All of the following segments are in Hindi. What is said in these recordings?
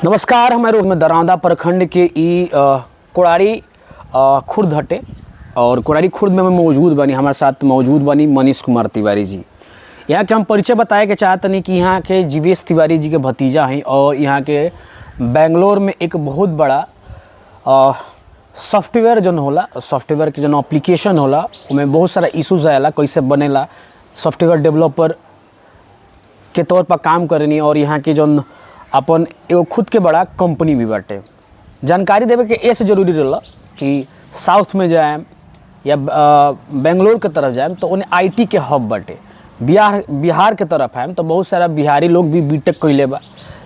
नमस्कार, हमारे में दरौंदा प्रखंड के कोड़ारी खुर्द हटे और कोड़ारी खुर्द में हम मौजूद बनी। हमारे साथ मौजूद बनी मनीष कुमार तिवारी जी। यहाँ के हम परिचय बताए के चाहते नहीं कि यहाँ के जीवेश तिवारी जी के भतीजा हैं और यहाँ के बेंगलोर में एक बहुत बड़ा सॉफ्टवेयर जो होला, सॉफ्टवेयर के जो एप्लीकेशन होला उनमें बहुत सारा इशूज़ आएला, कैसे बनेला, सॉफ्टवेयर डेवलपर के तौर पर काम करनी और यहाँ के जो अपन एगो खुद के बड़ा कंपनी भी बाटे। जानकारी देवे के ऐसे जरूरी रहला कि साउथ में जाए या बेंगलोर के तरफ जाए तो उन्हें आईटी के हब बाटे। बिहार के तरफ आए तो बहुत सारा बिहारी लोग भी बीटेक कैले बा,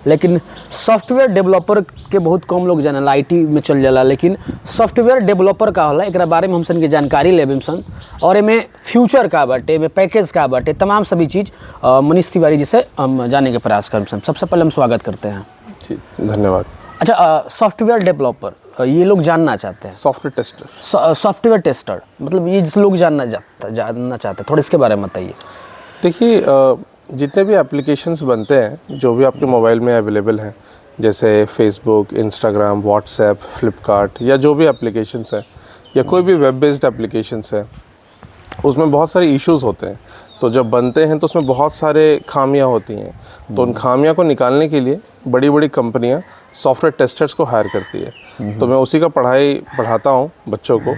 लेकिन सॉफ्टवेयर डेवलपर के बहुत कम लोग जानेला। आईटी में चल जाला, लेकिन सॉफ्टवेयर डेवलपर का होला एक बारे में हम सन के जानकारी लेबे सन और एमें फ्यूचर का बाटे, एमें पैकेज का बाटे, तमाम सभी चीज़ मनीष तिवारी जी से हम जाने के प्रयास कर सन। सबसे पहले हम स्वागत करते हैं जी, धन्यवाद। अच्छा, सॉफ्टवेयर डेवलपर ये लोग जानना चाहते हैं, सॉफ्टवेयर टेस्टर मतलब ये जिस लोग जानना चाहते हैं, थोड़ा इसके बारे में बताइए। देखिए, जितने भी एप्लीकेशंस बनते हैं जो भी आपके मोबाइल में अवेलेबल हैं, जैसे फेसबुक, इंस्टाग्राम, व्हाट्सएप, फ्लिपकार्ट या जो भी एप्लीकेशंस हैं या कोई भी वेब बेस्ड एप्लीकेशंस हैं, उसमें बहुत सारे इश्यूज़ होते हैं। तो जब बनते हैं तो उसमें बहुत सारे खामियां होती हैं। तो उन खामियों को निकालने के लिए बड़ी बड़ी कंपनियां सॉफ्टवेयर टेस्टर्स को हायर करती है। तो मैं उसी का पढ़ाता हूं बच्चों को।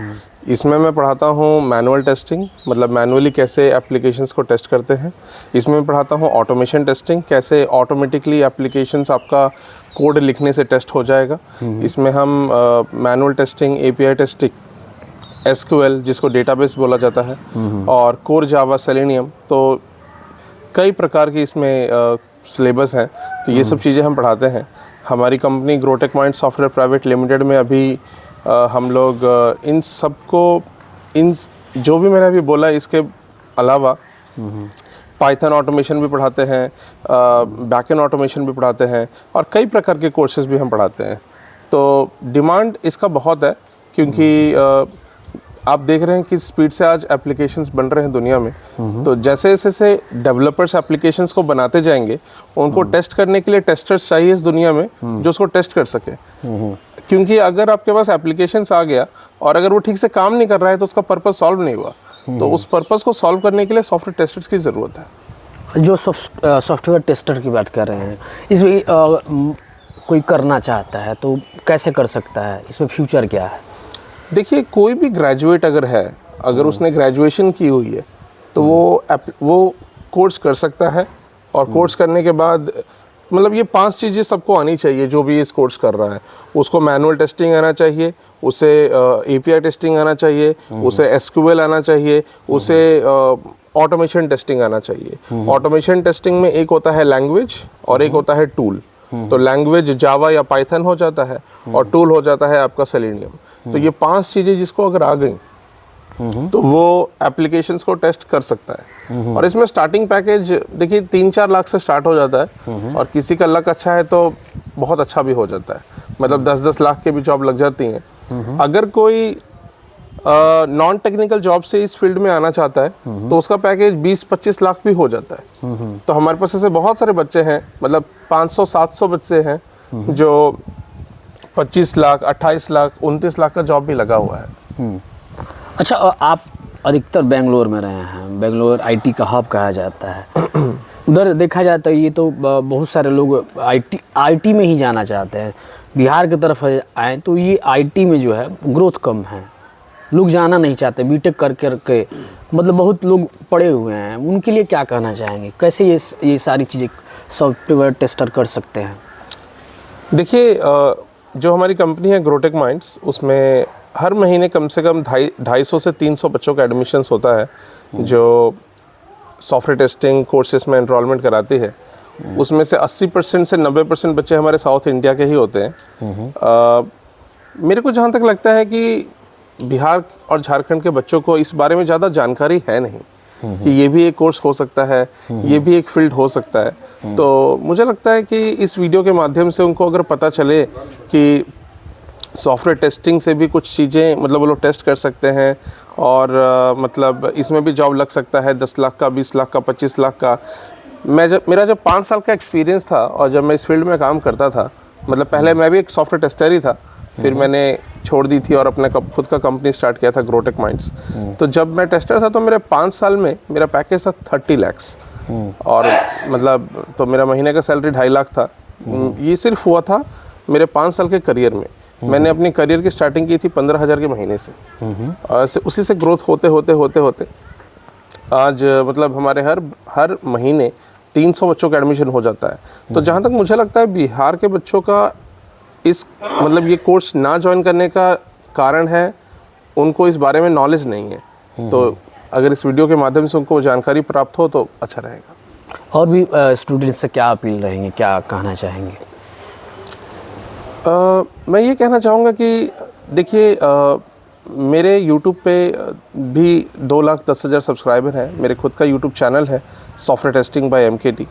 इसमें मैं पढ़ाता हूं मैनुअल टेस्टिंग, मतलब मैनुअली कैसे एप्लीकेशंस को टेस्ट करते हैं। इसमें मैं पढ़ाता हूं ऑटोमेशन टेस्टिंग, कैसे ऑटोमेटिकली एप्लीकेशंस आपका कोड लिखने से टेस्ट हो जाएगा। इसमें हम manual testing, API testing, SQL जिसको डेटाबेस बोला जाता है, और कोर जावा, सेलेनियम, तो कई प्रकार की इसमें सिलेबस हैं। तो ये सब चीज़ें हम पढ़ाते हैं। हमारी company Growtech mind software private limited में अभी हम लोग इन सबको, इन जो भी मैंने अभी बोला इसके अलावा पाइथन ऑटोमेशन भी पढ़ाते हैं, बैकएंड ऑटोमेशन भी पढ़ाते हैं और कई प्रकार के कोर्सेज भी हम पढ़ाते हैं। तो डिमांड इसका बहुत है, क्योंकि आप देख रहे हैं कि स्पीड से आज एप्लीकेशंस बन रहे हैं दुनिया में। तो जैसे जैसे डेवलपर्स एप्लीकेशंस को बनाते जाएंगे, उनको टेस्ट करने के लिए टेस्टर्स चाहिए इस दुनिया में जो उसको टेस्ट कर सके। क्योंकि अगर आपके पास एप्लीकेशंस आ गया और अगर वो ठीक से काम नहीं कर रहा है तो उसका पर्पस सॉल्व नहीं हुआ। तो उस पर्पस को सॉल्व करने के लिए सॉफ्टवेयर टेस्टर्स की ज़रूरत है। जो सॉफ्टवेयर टेस्टर की बात कर रहे हैं, इसमें कोई करना चाहता है तो कैसे कर सकता है, इसमें फ्यूचर क्या है? देखिए, कोई भी ग्रेजुएट अगर है, अगर उसने ग्रेजुएशन की हुई है तो वो कोर्स कर सकता है। और कोर्स करने के बाद मतलब ये 5 चीज़ें सबको आनी चाहिए जो भी इस कोर्स कर रहा है। उसको मैनुअल टेस्टिंग आना चाहिए, उसे एपीआई टेस्टिंग आना चाहिए, उसे एसक्यूएल आना चाहिए, उसे ऑटोमेशन टेस्टिंग आना चाहिए। ऑटोमेशन टेस्टिंग में एक होता है लैंग्वेज और एक होता है टूल। तो लैंग्वेज जावा या पाइथन हो जाता है और टूल हो जाता है आपका सेलेनियम। तो ये 5 चीज़ें जिसको अगर आ गई तो वो एप्लीकेशंस को टेस्ट कर सकता है। और इसमें स्टार्टिंग पैकेज देखिए 3-4 लाख से स्टार्ट हो जाता है और किसी का लक अच्छा है तो बहुत अच्छा भी हो जाता है, मतलब 10-10 लाख के भी जॉब लग जाती हैं। अगर कोई नॉन टेक्निकल जॉब से इस फील्ड में आना चाहता है तो उसका पैकेज 20-25 लाख भी हो जाता है। तो हमारे पास ऐसे बहुत सारे बच्चे हैं, मतलब 500-700 बच्चे हैं जो 25 लाख, 28 लाख, 29 लाख का जॉब भी लगा हुआ है। अच्छा, आप अधिकतर बेंगलोर में रहे हैं। बेंगलोर आईटी का हब कहा जाता है। उधर देखा जाता है ये तो बहुत सारे लोग आईटी में ही जाना चाहते हैं। बिहार की तरफ आए तो ये आईटी में जो है ग्रोथ कम है, लोग जाना नहीं चाहते। बीटेक करके मतलब बहुत लोग पड़े हुए हैं, उनके लिए क्या कहना चाहेंगे? कैसे ये सारी चीज़ें सॉफ्टवेयर टेस्टर कर सकते हैं? देखिए, जो हमारी कंपनी है ग्रोटेक माइंड्स, उसमें हर महीने कम से कम 250 से 300 बच्चों का एडमिशन्स होता है जो सॉफ्टवेयर टेस्टिंग कोर्सेज में एनरोलमेंट कराती है। उसमें से 80% से 90% बच्चे हमारे साउथ इंडिया के ही होते हैं। मेरे को जहाँ तक लगता है कि बिहार और झारखंड के बच्चों को इस बारे में ज़्यादा जानकारी है नहीं कि ये भी एक कोर्स हो सकता है, ये भी एक फील्ड हो सकता है। तो मुझे लगता है कि इस वीडियो के माध्यम से उनको अगर पता चले कि सॉफ्टवेयर टेस्टिंग से भी कुछ चीज़ें, मतलब वो लोग टेस्ट कर सकते हैं और मतलब इसमें भी जॉब लग सकता है 10 लाख का, 20 लाख का, 25 लाख का। मेरा जब 5 साल का एक्सपीरियंस था और जब मैं इस फील्ड में काम करता था मतलब पहले मैं भी एक सॉफ्टवेयर टेस्टर ही था, फिर मैंने छोड़ दी थी और अपना खुद का कंपनी स्टार्ट किया था, ग्रोटेक माइंड्स। तो जब मैं टेस्टर था तो मेरे 5 साल में मेरा पैकेज था 30 lakhs, और मतलब तो मेरा महीने का सैलरी 2.5 लाख था। ये सिर्फ हुआ था मेरे 5 साल के करियर में। मैंने अपनी करियर की स्टार्टिंग की थी 15,000 के महीने से, और उसी से ग्रोथ होते होते होते होते आज मतलब हमारे हर महीने 300 बच्चों का एडमिशन हो जाता है। तो जहाँ तक मुझे लगता है बिहार के बच्चों का इस मतलब ये कोर्स ना ज्वाइन करने का कारण है उनको इस बारे में नॉलेज नहीं है। तो अगर इस वीडियो के माध्यम से उनको जानकारी प्राप्त हो तो अच्छा रहेगा। और भी स्टूडेंट्स से क्या अपील रहेंगे, क्या कहना चाहेंगे? मैं ये कहना चाहूँगा कि देखिए, मेरे YouTube पे भी 2,10,000 सब्सक्राइबर हैं। मेरे खुद का YouTube चैनल है सॉफ्टवेयर टेस्टिंग बाय MKT।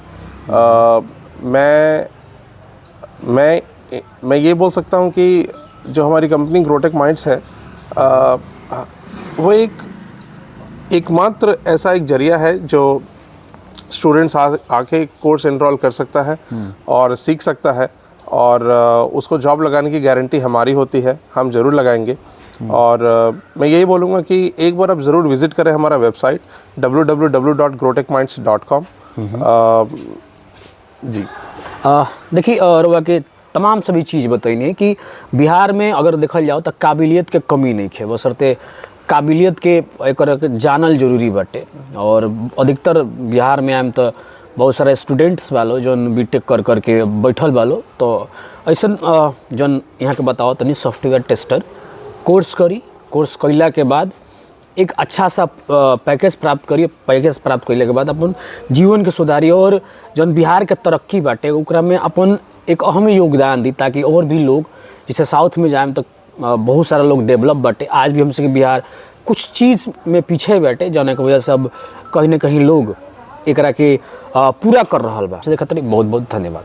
मैं ये बोल सकता हूँ कि जो हमारी कंपनी ग्रोटेक माइंड्स है वो एकमात्र ऐसा एक जरिया है जो स्टूडेंट्स आके कोर्स एनरोल कर सकता है और सीख सकता है, और उसको जॉब लगाने की गारंटी हमारी होती है, हम ज़रूर लगाएंगे। और मैं यही बोलूँगा कि एक बार आप ज़रूर विज़िट करें हमारा वेबसाइट www.growtekminds.com। जी देखिए, और वह के तमाम सभी चीज़ बताइए कि बिहार में अगर देखल जाओ तो काबिलियत के कमी नहीं है, बशर्ते काबिलियत के एक जानल जरूरी बाटे। और अधिकतर बिहार में आम तो बहुत सारा स्टूडेंट्स वालो जो बीटेक कर करके बैठल वालो, तो ऐसा जन यहाँ के बताओ तनी सॉफ्टवेयर टेस्टर कोर्स करी, कोर्स कैला के बाद एक अच्छा सा पैकेज प्राप्त करिए। पैकेज प्राप्त कैले के बाद अपन जीवन के सुधारिए, और जन बिहार के तरक्की बाटे ओकरा में अपन एक अहम योगदान दी, ताकि और भी लोग जैसे साउथ में जाए तो बहुत सारा लोग डेवलप बाटे। आज भी हमसे बिहार कुछ चीज़ में पीछे बैठे, जाने की वजह से अब कहीं ना कहीं लोग एकरा के पूरा कर रहा बा। खातिर बहुत बहुत धन्यवाद।